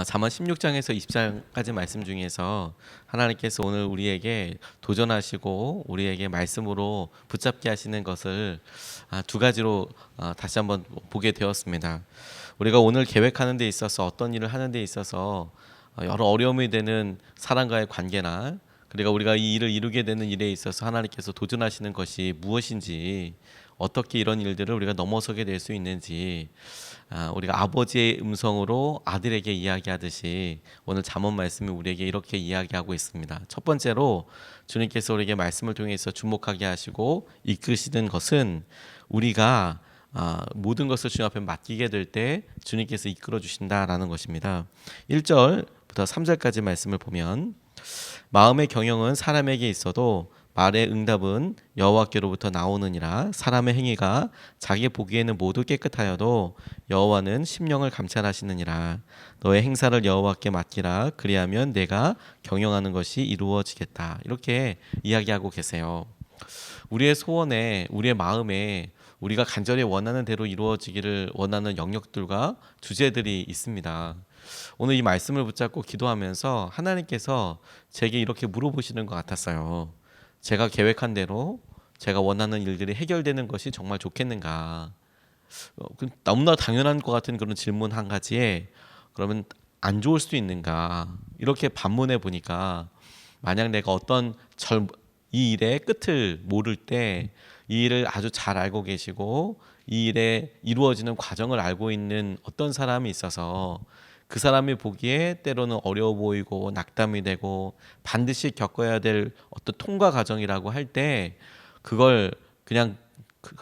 잠언 16장에서 20장까지 말씀 중에서 하나님께서 오늘 우리에게 도전하시고 우리에게 말씀으로 붙잡게 하시는 것을 두 가지로 다시 한번 보게 되었습니다. 우리가 오늘 계획하는 데 있어서 어떤 일을 하는 데 있어서 여러 어려움이 되는 사람과의 관계나 그리고 우리가 이 일을 이루게 되는 일에 있어서 하나님께서 도전하시는 것이 무엇인지, 어떻게 이런 일들을 우리가 넘어서게 될 수 있는지, 우리가 아버지의 음성으로 아들에게 이야기하듯이 오늘 잠언 말씀이 우리에게 이렇게 이야기하고 있습니다. 첫 번째로 주님께서 우리에게 말씀을 통해서 주목하게 하시고 이끄시는 것은 우리가 모든 것을 주님 앞에 맡기게 될 때 주님께서 이끌어 주신다라는 것입니다. 1절부터 3절까지 말씀을 보면, 마음의 경영은 사람에게 있어도 말의 응답은 여호와께로부터 나오느니라. 사람의 행위가 자기 보기에는 모두 깨끗하여도 여호와는 심령을 감찰하시느니라. 너의 행사를 여호와께 맡기라. 그리하면 내가 경영하는 것이 이루어지겠다. 이렇게 이야기하고 계세요. 우리의 소원에, 우리의 마음에 우리가 간절히 원하는 대로 이루어지기를 원하는 영역들과 주제들이 있습니다. 오늘 이 말씀을 붙잡고 기도하면서 하나님께서 제게 이렇게 물어보시는 것 같았어요. 제가 계획한 대로 제가 원하는 일들이 해결되는 것이 정말 좋겠는가? 너무나 당연한 것 같은 그런 질문 한 가지에 그러면 안 좋을 수도 있는가? 이렇게 반문해 보니까, 만약 내가 이 일의 끝을 모를 때 이 일을 아주 잘 알고 계시고 이 일에 이루어지는 과정을 알고 있는 어떤 사람이 있어서 그 사람이 보기에 때로는 어려워 보이고 낙담이 되고 반드시 겪어야 될 어떤 통과 과정이라고 할 때 그걸 그냥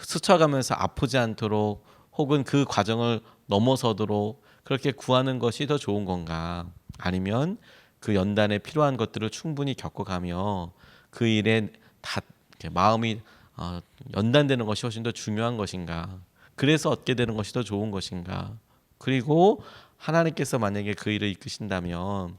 스쳐가면서 아프지 않도록 혹은 그 과정을 넘어서도록 그렇게 구하는 것이 더 좋은 건가? 아니면 그 연단에 필요한 것들을 충분히 겪어가며 그 일에 다 마음이 연단되는 것이 훨씬 더 중요한 것인가? 그래서 얻게 되는 것이 더 좋은 것인가? 그리고 하나님께서 만약에 그 일을 이끄신다면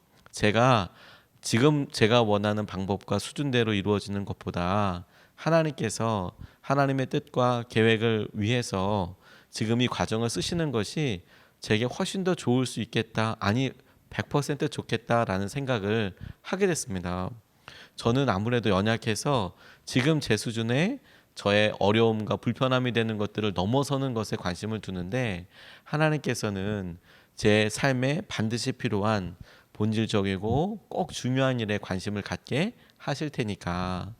지금 제가 원하는 방법과 수준대로 이루어지는 것보다 하나님께서 하나님의 뜻과 계획을 위해서 지금 이 과정을 쓰시는 것이 제게 훨씬 더 좋을 수 있겠다, 아니 100% 좋겠다라는 생각을 하게 됐습니다. 저는 아무래도 연약해서 지금 제 수준에 저의 어려움과 불편함이 되는 것들을 넘어서는 것에 관심을 두는데, 하나님께서는 제 삶에 반드시 필요한 본질적이고 꼭 중요한 일에 관심을 갖게 하실 테니까,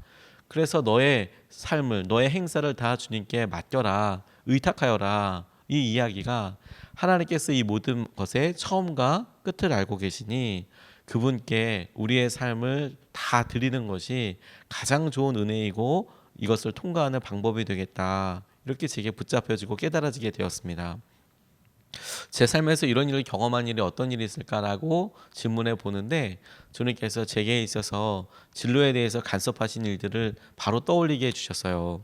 그래서 너의 삶을, 너의 행사를 다 주님께 맡겨라, 의탁하여라, 이 이야기가 하나님께서 이 모든 것의 처음과 끝을 알고 계시니 그분께 우리의 삶을 다 드리는 것이 가장 좋은 은혜이고 이것을 통과하는 방법이 되겠다, 이렇게 제게 붙잡혀지고 깨달아지게 되었습니다. 제 삶에서 이런 일을 경험한 일이 어떤 일이 있을까라고 질문해 보는데, 주님께서 제게 있어서 진로에 대해서 간섭하신 일들을 바로 떠올리게 해주셨어요.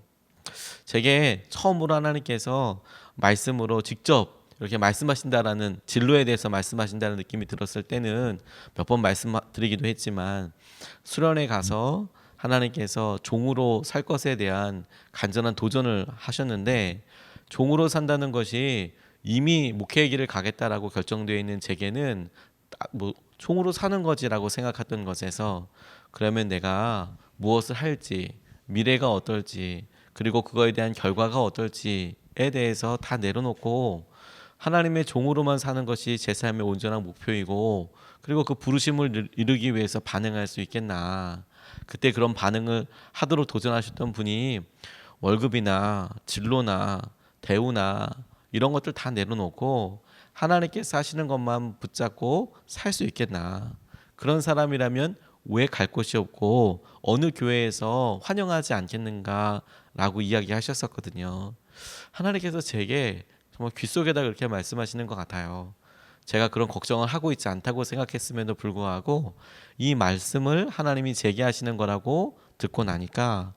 제게 처음으로 하나님께서 말씀으로 직접 이렇게 말씀하신다라는, 진로에 대해서 말씀하신다는 느낌이 들었을 때는 몇 번 말씀드리기도 했지만, 수련회 가서 하나님께서 종으로 살 것에 대한 간절한 도전을 하셨는데, 종으로 산다는 것이 이미 목회의 길을 가겠다라고 결정되어 있는 제게는 종으로 사는 거지라고 생각했던 것에서, 그러면 내가 무엇을 할지, 미래가 어떨지, 그리고 그거에 대한 결과가 어떨지에 대해서 다 내려놓고 하나님의 종으로만 사는 것이 제 삶의 온전한 목표이고, 그리고 그 부르심을 이루기 위해서 반응할 수 있겠나. 그때 그런 반응을 하도록 도전하셨던 분이 월급이나 진로나 대우나 이런 것들 다 내려놓고 하나님께서 하시는 것만 붙잡고 살 수 있겠나. 그런 사람이라면 왜 갈 곳이 없고 어느 교회에서 환영하지 않겠는가라고 이야기하셨었거든요. 하나님께서 제게 정말 귓속에다 그렇게 말씀하시는 것 같아요. 제가 그런 걱정을 하고 있지 않다고 생각했음에도 불구하고 이 말씀을 하나님이 제게 하시는 거라고 듣고 나니까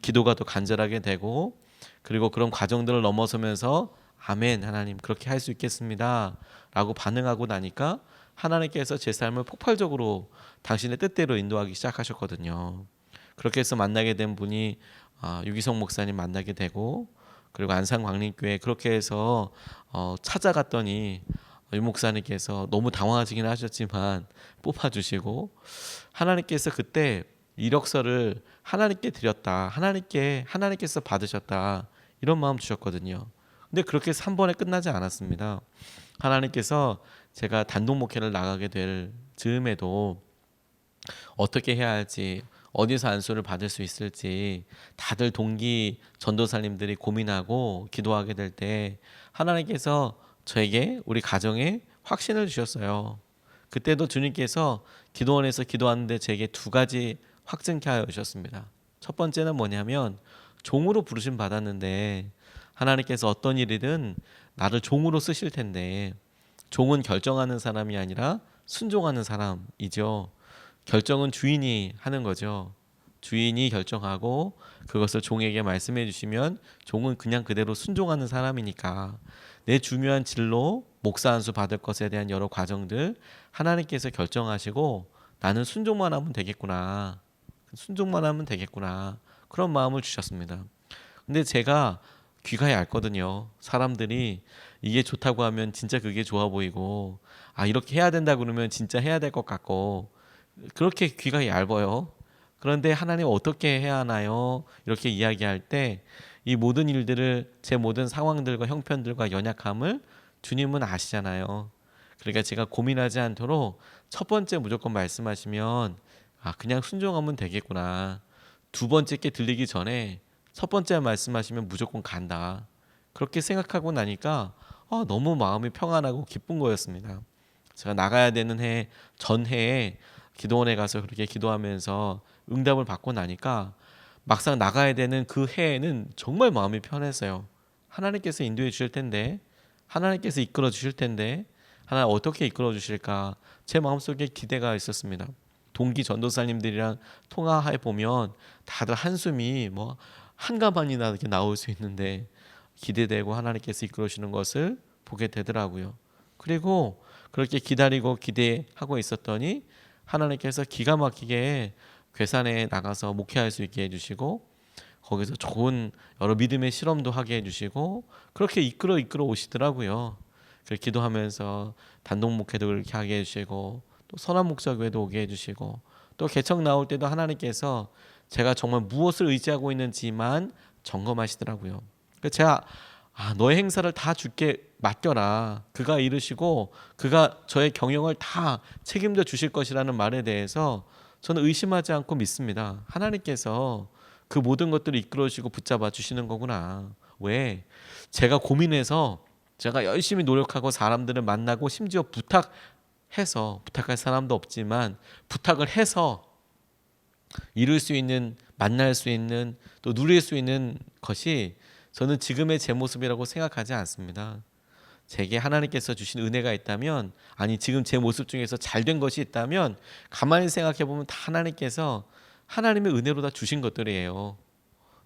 기도가 더 간절하게 되고, 그리고 그런 과정들을 넘어서면서 아멘, 하나님 그렇게 할 수 있겠습니다 라고 반응하고 나니까 하나님께서 제 삶을 폭발적으로 당신의 뜻대로 인도하기 시작하셨거든요. 그렇게 해서 만나게 된 분이 유기성 목사님 만나게 되고, 그리고 안산광림교회 그렇게 해서 찾아갔더니 유 목사님께서 너무 당황하시긴 하셨지만 뽑아주시고, 하나님께서 그때 이력서를 하나님께 드렸다, 하나님께서 받으셨다, 이런 마음 주셨거든요. 근데 그렇게 해서 한 번에 끝나지 않았습니다. 하나님께서 제가 단독 목회를 나가게 될 즈음에도 어떻게 해야 할지, 어디서 안수를 받을 수 있을지 다들 동기 전도사님들이 고민하고 기도하게 될 때 하나님께서 저에게, 우리 가정에 확신을 주셨어요. 그때도 주님께서 기도원에서 기도하는데 제게 두 가지 확증케 하여 주셨습니다. 첫 번째는 뭐냐면, 종으로 부르심 받았는데 하나님께서 어떤 일이든 나를 종으로 쓰실 텐데, 종은 결정하는 사람이 아니라 순종하는 사람이죠. 결정은 주인이 하는 거죠. 주인이 결정하고 그것을 종에게 말씀해 주시면 종은 그냥 그대로 순종하는 사람이니까, 내 중요한 진로, 목사 안수 받을 것에 대한 여러 과정들 하나님께서 결정하시고 나는 순종만 하면 되겠구나. 그런 마음을 주셨습니다. 근데 제가 귀가 얇거든요. 사람들이 이게 좋다고 하면 진짜 그게 좋아 보이고, 이렇게 해야 된다 그러면 진짜 해야 될 것 같고, 그렇게 귀가 얇아요. 그런데 하나님 어떻게 해야 하나요? 이렇게 이야기할 때 이 모든 일들을, 제 모든 상황들과 형편들과 연약함을 주님은 아시잖아요. 그러니까 제가 고민하지 않도록 첫 번째 무조건 말씀하시면 그냥 순종하면 되겠구나. 두 번째 게 들리기 전에 첫 번째 말씀하시면 무조건 간다. 그렇게 생각하고 나니까 너무 마음이 평안하고 기쁜 거였습니다. 제가 나가야 되는 전해에 기도원에 가서 그렇게 기도하면서 응답을 받고 나니까 막상 나가야 되는 그 해에는 정말 마음이 편했어요. 하나님께서 인도해 주실 텐데, 하나님께서 이끌어 주실 텐데, 하나님 어떻게 이끌어 주실까, 제 마음속에 기대가 있었습니다. 동기 전도사님들이랑 통화해 보면 다들 한숨이 한가만이나 이렇게 나올 수 있는데, 기대되고 하나님께서 이끌어주시는 것을 보게 되더라고요. 그리고 그렇게 기다리고 기대하고 있었더니 하나님께서 기가 막히게 괴산에 나가서 목회할 수 있게 해주시고, 거기서 좋은 여러 믿음의 실험도 하게 해주시고, 그렇게 이끌어 오시더라고요. 그래서 기도하면서 단독 목회도 그렇게 하게 해주시고, 또 선한 목사교회도 오게 해주시고, 또 개척 나올 때도 하나님께서 제가 정말 무엇을 의지하고 있는지만 점검하시더라고요. 그래서 제가 너의 행사를 다 주께 맡겨라, 그가 이루시고 그가 저의 경영을 다 책임져 주실 것이라는 말에 대해서 저는 의심하지 않고 믿습니다. 하나님께서 그 모든 것들을 이끌어주시고 붙잡아 주시는 거구나. 왜? 제가 고민해서, 제가 열심히 노력하고 사람들을 만나고, 심지어 부탁할 사람도 없지만 부탁을 해서 이룰 수 있는, 만날 수 있는, 또 누릴 수 있는 것이 저는 지금의 제 모습이라고 생각하지 않습니다. 제게 하나님께서 주신 은혜가 있다면, 지금 제 모습 중에서 잘된 것이 있다면 가만히 생각해 보면 다 하나님께서 하나님의 은혜로 다 주신 것들이에요.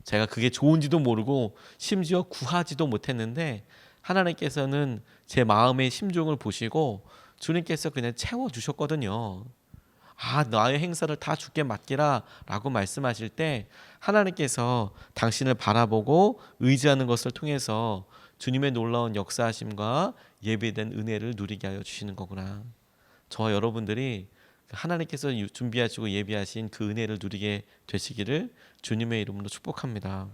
제가 그게 좋은지도 모르고 심지어 구하지도 못했는데 하나님께서는 제 마음의 심중을 보시고 주님께서 그냥 채워주셨거든요. 나의 행사를 다 주께 맡기라 라고 말씀하실 때 하나님께서 당신을 바라보고 의지하는 것을 통해서 주님의 놀라운 역사하심과 예비된 은혜를 누리게 하여 주시는 거구나. 저와 여러분들이 하나님께서 준비하시고 예비하신 그 은혜를 누리게 되시기를 주님의 이름으로 축복합니다.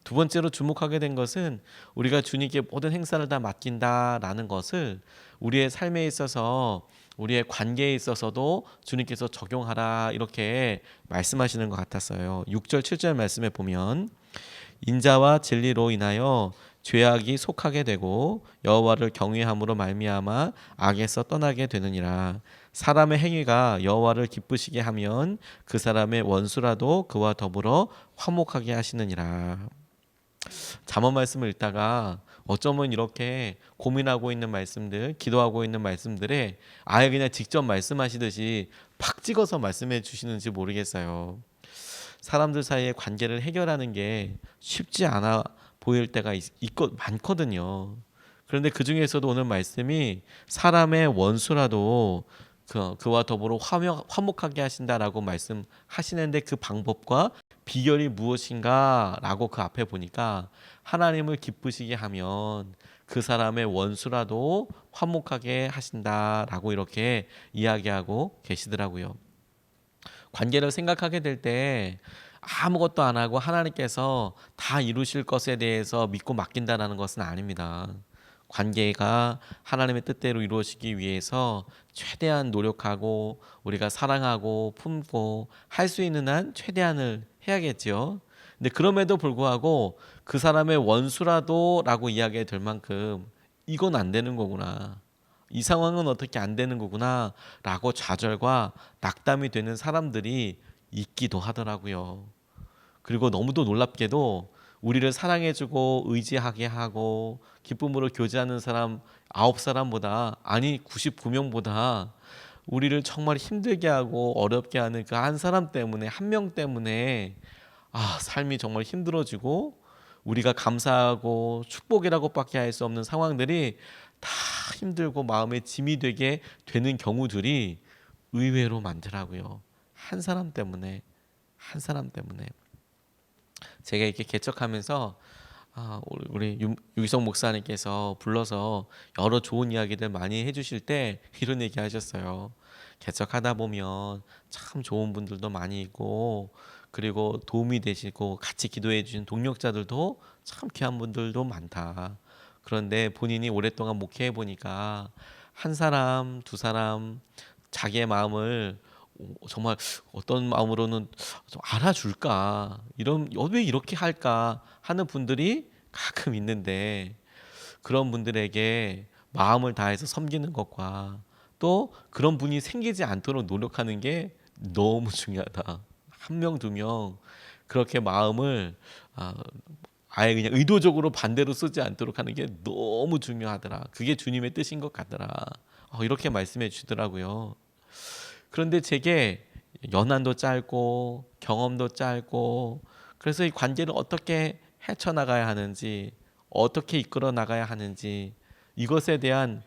두 번째로 주목하게 된 것은, 우리가 주님께 모든 행사를 다 맡긴다라는 것을 우리의 삶에 있어서, 우리의 관계에 있어서도 주님께서 적용하라, 이렇게 말씀하시는 것 같았어요. 6절 7절 말씀에 보면, 인자와 진리로 인하여 죄악이 속하게 되고 여호와를 경외함으로 말미암아 악에서 떠나게 되느니라. 사람의 행위가 여호와를 기쁘시게 하면 그 사람의 원수라도 그와 더불어 화목하게 하시느니라. 잠언 말씀을 읽다가 어쩌면 이렇게 고민하고 있는 말씀들, 기도하고 있는 말씀들에 아예 그냥 직접 말씀하시듯이 팍 찍어서 말씀해 주시는지 모르겠어요. 사람들 사이의 관계를 해결하는 게 쉽지 않아 보일 때가 많거든요. 그런데 그 중에서도 오늘 말씀이 사람의 원수라도 그와 더불어 화목하게 하신다라고 말씀하시는데, 그 방법과 비결이 무엇인가라고 그 앞에 보니까, 하나님을 기쁘시게 하면 그 사람의 원수라도 화목하게 하신다라고 이렇게 이야기하고 계시더라고요. 관계를 생각하게 될 때 아무것도 안 하고 하나님께서 다 이루실 것에 대해서 믿고 맡긴다라는 것은 아닙니다. 관계가 하나님의 뜻대로 이루어지기 위해서 최대한 노력하고 우리가 사랑하고 품고 할 수 있는 한 최대한을 해야겠지요. 근데 그럼에도 불구하고 그 사람의 원수라도라고 이야기가 될 만큼 이건 안 되는 거구나. 이 상황은 어떻게 안 되는 거구나 라고 좌절과 낙담이 되는 사람들이 있기도 하더라고요. 그리고 너무도 놀랍게도 우리를 사랑해주고 의지하게 하고 기쁨으로 교제하는 사람 9사람보다 아니 99명보다 우리를 정말 힘들게 하고 어렵게 하는 그 한 사람 때문에 한 명 때문에 삶이 정말 힘들어지고 우리가 감사하고 축복이라고밖에 할 수 없는 상황들이 다 힘들고 마음에 짐이 되게 되는 경우들이 의외로 많더라고요. 한 사람 때문에 제가 이렇게 개척하면서 우리 유기성 목사님께서 불러서 여러 좋은 이야기들 많이 해주실 때 이런 얘기 하셨어요. 개척하다 보면 참 좋은 분들도 많이 있고 그리고 도움이 되시고 같이 기도해 주신 동력자들도 참 귀한 분들도 많다. 그런데 본인이 오랫동안 목회해 보니까 한 사람, 두 사람 자기의 마음을 정말 어떤 마음으로는 좀 알아줄까 이런 왜 이렇게 할까 하는 분들이 가끔 있는데 그런 분들에게 마음을 다해서 섬기는 것과 또 그런 분이 생기지 않도록 노력하는 게 너무 중요하다. 한 명, 두 명 그렇게 마음을 아예 그냥 의도적으로 반대로 쓰지 않도록 하는 게 너무 중요하더라. 그게 주님의 뜻인 것 같더라. 이렇게 말씀해 주더라고요. 그런데 제게 연한도 짧고 경험도 짧고 그래서 이 관계를 어떻게 헤쳐나가야 하는지 어떻게 이끌어 나가야 하는지 이것에 대한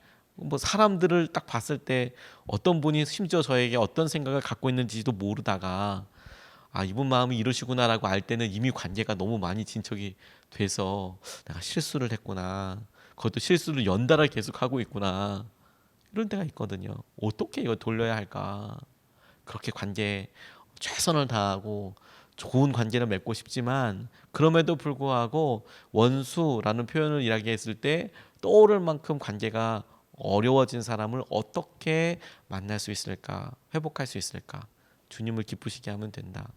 사람들을 딱 봤을 때 어떤 분이 심지어 저에게 어떤 생각을 갖고 있는지도 모르다가 이분 마음이 이러시구나라고 알 때는 이미 관계가 너무 많이 진척이 돼서 내가 실수를 했구나. 그것도 실수를 연달아 계속하고 있구나. 이런 때가 있거든요. 어떻게 이거 돌려야 할까? 그렇게 관계에 최선을 다하고 좋은 관계를 맺고 싶지만 그럼에도 불구하고 원수라는 표현을 이야기했을 때 떠오를 만큼 관계가 어려워진 사람을 어떻게 만날 수 있을까? 회복할 수 있을까? 주님을 기쁘시게 하면 된다.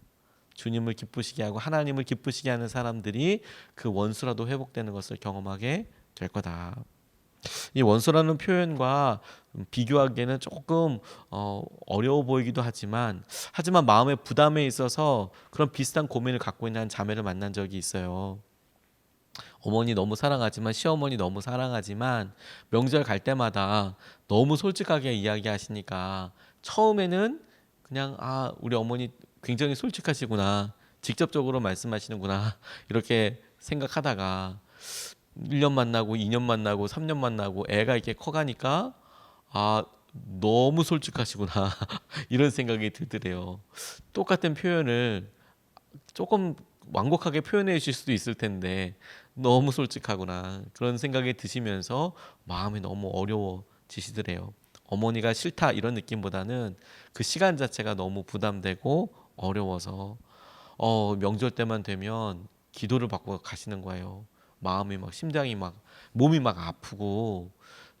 주님을 기쁘시게 하고 하나님을 기쁘시게 하는 사람들이 그 원수라도 회복되는 것을 경험하게 될 거다. 이 원수라는 표현과 비교하기에는 조금 어려워 보이기도 하지만 마음의 부담에 있어서 그런 비슷한 고민을 갖고 있는 한 자매를 만난 적이 있어요. 어머니 너무 사랑하지만 시어머니 너무 사랑하지만 명절 갈 때마다 너무 솔직하게 이야기하시니까 처음에는 그냥 우리 어머니 굉장히 솔직하시구나 직접적으로 말씀하시는구나 이렇게 생각하다가 1년 만나고 2년 만나고 3년 만나고 애가 이렇게 커가니까 너무 솔직하시구나 이런 생각이 들더래요. 똑같은 표현을 조금 완곡하게 표현해 주실 수도 있을 텐데 너무 솔직하구나 그런 생각이 드시면서 마음이 너무 어려워지시더래요. 어머니가 싫다 이런 느낌보다는 그 시간 자체가 너무 부담되고 어려워서 명절 때만 되면 기도를 받고 가시는 거예요. 마음이 막 심장이 막 몸이 막 아프고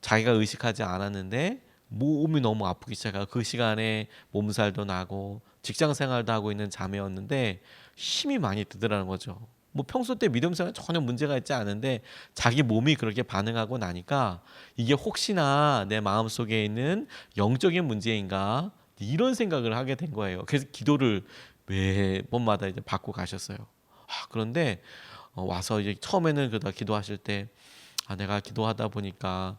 자기가 의식하지 않았는데 몸이 너무 아프기 시작하고 그 시간에 몸살도 나고 직장 생활도 하고 있는 자매였는데 힘이 많이 드더라는 거죠. 평소 때 믿음 생활 전혀 문제가 있지 않은데 자기 몸이 그렇게 반응하고 나니까 이게 혹시나 내 마음속에 있는 영적인 문제인가 이런 생각을 하게 된 거예요. 그래서 기도를 매번마다 이제 받고 가셨어요. 그런데 와서 이제 처음에는 그러다 기도하실 때 내가 기도하다 보니까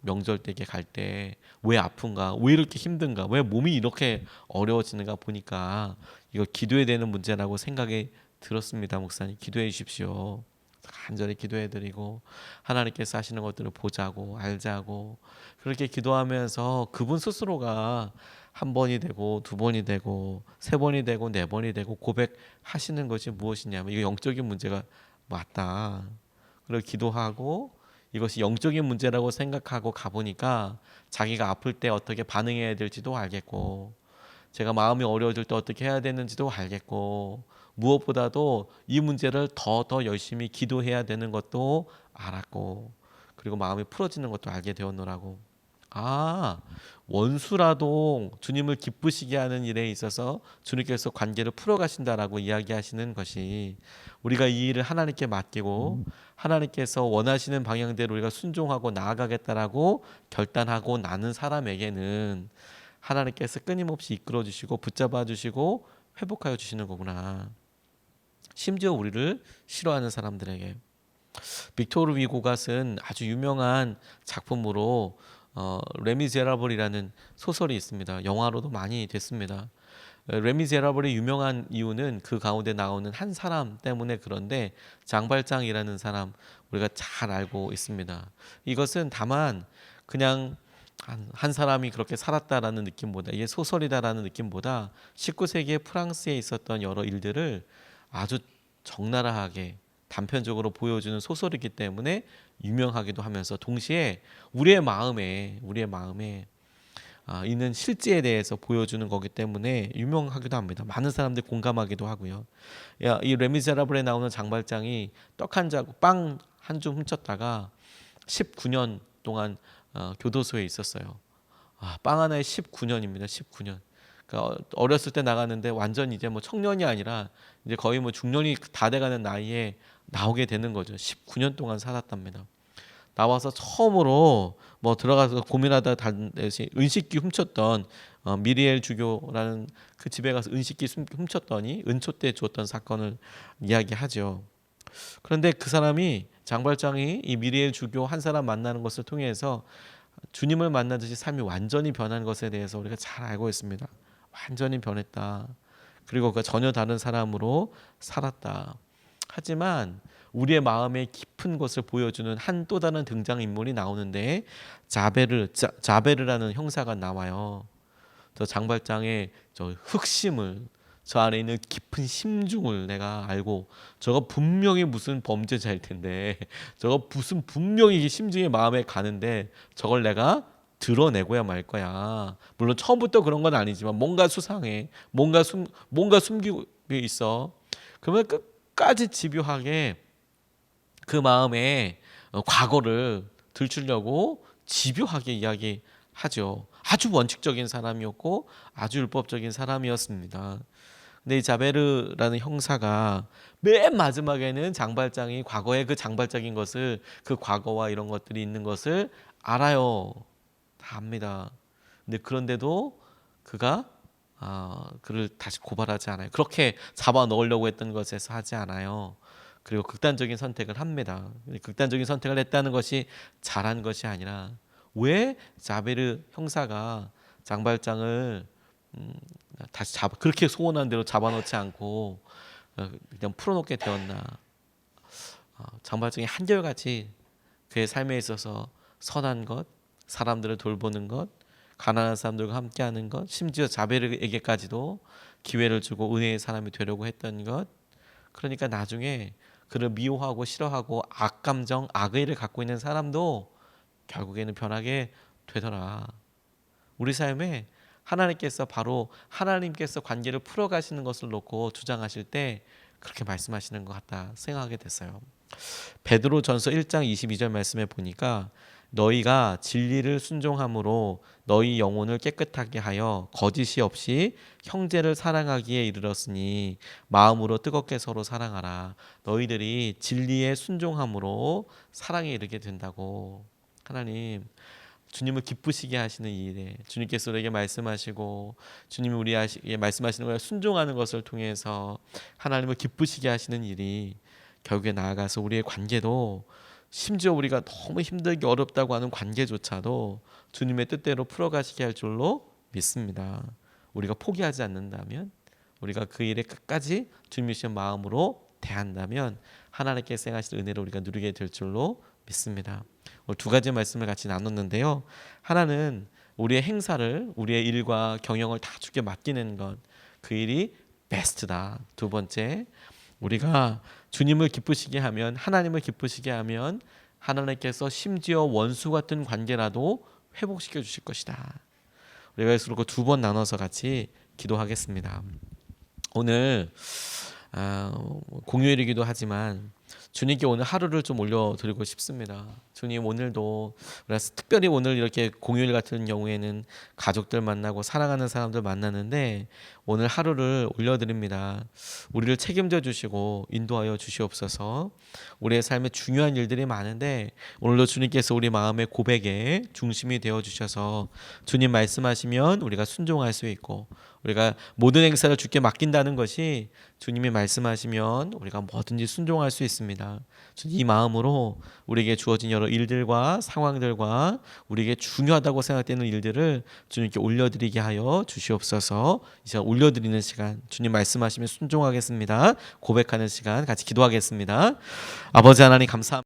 명절 때 갈 때 왜 아픈가 왜 이렇게 힘든가 왜 몸이 이렇게 어려워지는가 보니까 이거 기도해야 되는 문제라고 생각이 들었습니다. 목사님 기도해 주십시오. 간절히 기도해드리고 하나님께서 하시는 것들을 보자고 알자고 그렇게 기도하면서 그분 스스로가 한 번이 되고 두 번이 되고 세 번이 되고 네 번이 되고 고백하시는 것이 무엇이냐면 이거 영적인 문제가 맞다. 그리고 기도하고 이것이 영적인 문제라고 생각하고 가보니까 자기가 아플 때 어떻게 반응해야 될지도 알겠고, 제가 마음이 어려워질 때 어떻게 해야 되는지도 알겠고, 무엇보다도 이 문제를 더 열심히 기도해야 되는 것도 알았고, 그리고 마음이 풀어지는 것도 알게 되었노라고. 아, 원수라도 주님을 기쁘시게 하는 일에 있어서 주님께서 관계를 풀어가신다라고 이야기하시는 것이, 우리가 이 일을 하나님께 맡기고 하나님께서 원하시는 방향대로 우리가 순종하고 나아가겠다라고 결단하고 나는 사람에게는 하나님께서 끊임없이 이끌어 주시고 붙잡아 주시고 회복하여 주시는 거구나. 심지어 우리를 싫어하는 사람들에게. 빅토르 위고가 쓴 아주 유명한 작품으로 레미제라블이라는 소설이 있습니다. 영화로도 많이 됐습니다. 레미제라블이 유명한 이유는 그 가운데 나오는 한 사람 때문에 그런데, 장발장이라는 사람 우리가 잘 알고 있습니다. 이것은 다만 그냥 한 사람이 그렇게 살았다라는 느낌보다, 이게 소설이다라는 느낌보다 19세기의 프랑스에 있었던 여러 일들을 아주 적나라하게 단편적으로 보여주는 소설이기 때문에 유명하기도 하면서, 동시에 우리의 마음에 있는 실제에 대해서 보여주는 거기 때문에 유명하기도 합니다. 많은 사람들이 공감하기도 하고요. 이 레미제라블에 나오는 장발장이 떡 한 자국, 빵 한 줌 훔쳤다가 19년 동안 교도소에 있었어요. 빵 하나에 19년입니다. 19년. 그러니까 어렸을 때 나갔는데 완전 이제 뭐 청년이 아니라 이제 거의 뭐 중년이 다 돼가는 나이에 나오게 되는 거죠. 19년 동안 살았답니다. 나와서 처음으로 뭐 들어가서 고민하다 은식기 훔쳤던 미리엘 주교라는 그 집에 가서 은식기 훔쳤더니 은초 때 주었던 사건을 이야기하죠. 그런데 그 사람이, 장발장이 이 미리엘 주교 한 사람 만나는 것을 통해서 주님을 만나듯이 삶이 완전히 변한 것에 대해서 우리가 잘 알고 있습니다. 완전히 변했다. 그리고 그 전혀 다른 사람으로 살았다. 하지만 우리의 마음의 깊은 것을 보여주는 한 또 다른 등장인물이 나오는데, 자베르라는 형사가 나와요. 저 장발장의 저 흑심을, 저 안에 있는 깊은 심중을 내가 알고, 저거 분명히 무슨 범죄자일 텐데, 저거 무슨 분명히 심중의 마음에 가는데 저걸 내가 드러내고야 말 거야. 물론 처음부터 그런 건 아니지만 뭔가 수상해, 뭔가 숨기고 있어. 그러면 끝까지 집요하게 그 마음에 과거를 들추려고 집요하게 이야기하죠. 아주 원칙적인 사람이었고 아주 율법적인 사람이었습니다. 근데 이 자베르라는 형사가 맨 마지막에는 장발장이 과거의 그 장발적인 것을, 그 과거와 이런 것들이 있는 것을 알아요. 다 압니다. 근데 그런데도 그가 그를 다시 고발하지 않아요. 그렇게 잡아 넣으려고 했던 것에서 하지 않아요. 그리고 극단적인 선택을 합니다. 극단적인 선택을 했다는 것이 잘한 것이 아니라, 왜 자베르 형사가 장발장을 다시 그렇게 소원한 대로 잡아놓지 않고 그냥 풀어놓게 되었나. 장발장이 한결같이 그의 삶에 있어서 선한 것, 사람들을 돌보는 것, 가난한 사람들과 함께하는 것, 심지어 자베르에게까지도 기회를 주고 은혜의 사람이 되려고 했던 것. 그러니까 나중에 그를 미워하고 싫어하고 악감정, 악의를 갖고 있는 사람도 결국에는 변하게 되더라. 우리 삶에 하나님께서 관계를 풀어가시는 것을 놓고 주장하실 때 그렇게 말씀하시는 것 같다 생각하게 됐어요. 베드로전서 1장 22절 말씀에 보니까, 너희가 진리를 순종함으로 너희 영혼을 깨끗하게 하여 거짓이 없이 형제를 사랑하기에 이르렀으니 마음으로 뜨겁게 서로 사랑하라. 너희들이 진리에 순종함으로 사랑에 이르게 된다고. 하나님, 주님을 기쁘시게 하시는 이 일에 주님께서 우리에게 말씀하시고, 주님이 우리에게 말씀하시는 것에 순종하는 것을 통해서 하나님을 기쁘시게 하시는 일이 결국에 나아가서 우리의 관계도, 심지어 우리가 너무 힘들게 어렵다고 하는 관계조차도 주님의 뜻대로 풀어가시게 할 줄로 믿습니다. 우리가 포기하지 않는다면, 우리가 그 일에 끝까지 주님이신 마음으로 대한다면 하나님께서 행하실 은혜를 우리가 누리게 될 줄로 믿습니다. 오늘 두 가지 말씀을 같이 나눴는데요. 하나는 우리의 행사를, 우리의 일과 경영을 다 주께 맡기는 것, 그 일이 베스트다. 두 번째, 우리가 주님을 기쁘시게 하면, 하나님을 기쁘시게 하면 하나님께서 심지어 원수 같은 관계라도 회복시켜 주실 것이다. 우리가 그래서 두 번 나눠서 같이 기도하겠습니다. 오늘 공휴일이기도 하지만 주님께 오늘 하루를 좀 올려드리고 싶습니다. 주님, 오늘도 그래서 특별히 오늘 이렇게 공휴일 같은 경우에는 가족들 만나고 사랑하는 사람들 만나는데 오늘 하루를 올려드립니다. 우리를 책임져 주시고 인도하여 주시옵소서. 우리의 삶에 중요한 일들이 많은데 오늘도 주님께서 우리 마음의 고백에 중심이 되어 주셔서 주님 말씀하시면 우리가 순종할 수 있고, 우리가 모든 행사를 주께 맡긴다는 것이 주님이 말씀하시면 우리가 뭐든지 순종할 수 있습니다. 이 마음으로 우리에게 주어진 여러 일들과 상황들과 우리에게 중요하다고 생각되는 일들을 주님께 올려드리게 하여 주시옵소서. 이제 올려드리는 시간, 주님 말씀하시면 순종하겠습니다. 고백하는 시간 같이 기도하겠습니다. 아버지 하나님 감사합니다.